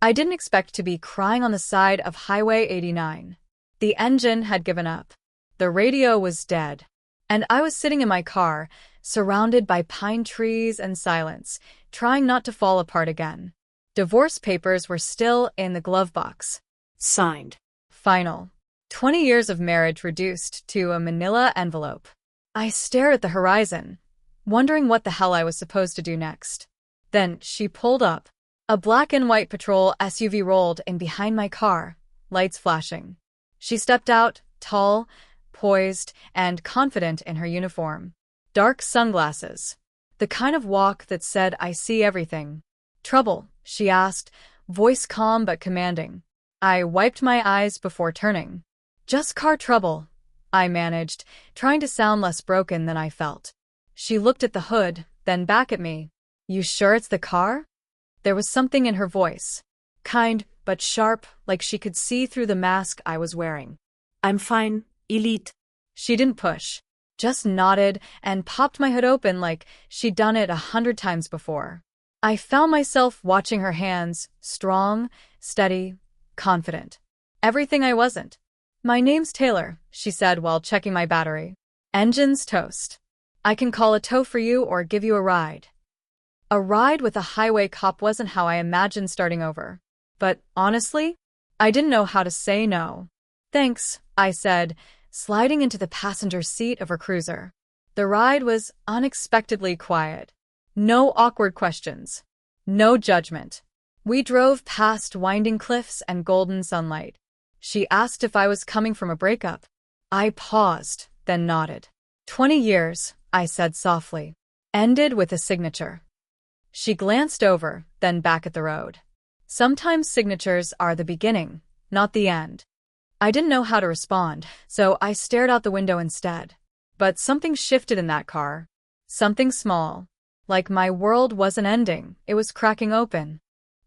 I didn't expect to be crying on the side of Highway 89. The engine had given up. The radio was dead. And I was sitting in my car, surrounded by pine trees and silence, trying not to fall apart again. Divorce papers were still in the glove box. Signed. Final. 20 years of marriage reduced to a manila envelope. I stared at the horizon, wondering what the hell I was supposed to do next. Then she pulled up. A black and white patrol SUV rolled in behind my car, lights flashing. She stepped out, tall, poised, and confident in her uniform. Dark sunglasses. The kind of walk that said, "I see everything." "Trouble?" she asked, voice calm but commanding. I wiped my eyes before turning. "Just car trouble," I managed, trying to sound less broken than I felt. She looked at the hood, then back at me. "You sure it's the car?" There was something in her voice. Kind, but sharp, like she could see through the mask I was wearing. "I'm fine, Elite." She didn't push, just nodded and popped my hood open like she'd done it 100 times before. I found myself watching her hands, strong, steady, confident. Everything I wasn't. "My name's Taylor," she said while checking my battery. "Engine's toast. I can call a tow for you or give you a ride." A ride with a highway cop wasn't how I imagined starting over. But honestly, I didn't know how to say no. "Thanks," I said, sliding into the passenger seat of her cruiser. The ride was unexpectedly quiet. No awkward questions. No judgment. We drove past winding cliffs and golden sunlight. She asked if I was coming from a breakup. I paused, then nodded. 20 years, I said softly. Ended with a signature. She glanced over, then back at the road. Sometimes signatures are the beginning, not the end. I didn't know how to respond, so I stared out the window instead. But something shifted in that car. Something small. Like my world wasn't ending, it was cracking open.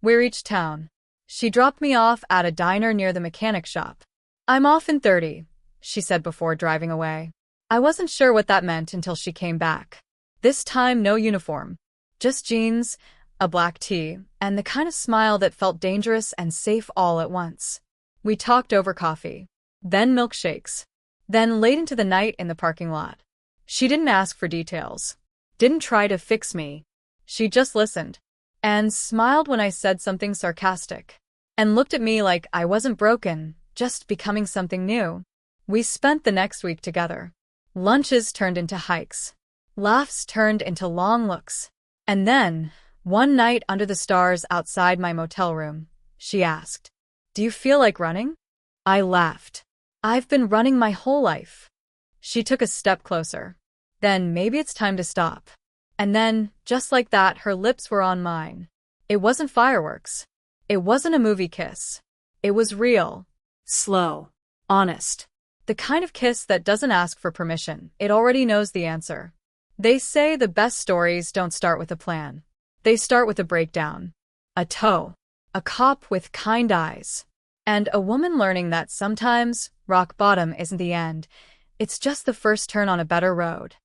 We reached town. She dropped me off at a diner near the mechanic shop. "I'm off in 30, she said before driving away. I wasn't sure what that meant until she came back. This time, no uniform. Just jeans, a black tee, and the kind of smile that felt dangerous and safe all at once. We talked over coffee, then milkshakes, then late into the night in the parking lot. She didn't ask for details, didn't try to fix me. She just listened, and smiled when I said something sarcastic, and looked at me like I wasn't broken, just becoming something new. We spent the next week together. Lunches turned into hikes. Laughs turned into long looks. And then, one night under the stars outside my motel room, she asked, "Do you feel like running?" I laughed. "I've been running my whole life." She took a step closer. "Then maybe it's time to stop." And then, just like that, her lips were on mine. It wasn't fireworks. It wasn't a movie kiss. It was real. Slow. Honest. The kind of kiss that doesn't ask for permission. It already knows the answer. They say the best stories don't start with a plan. They start with a breakdown. A tow. A cop with kind eyes. And a woman learning that sometimes rock bottom isn't the end. It's just the first turn on a better road.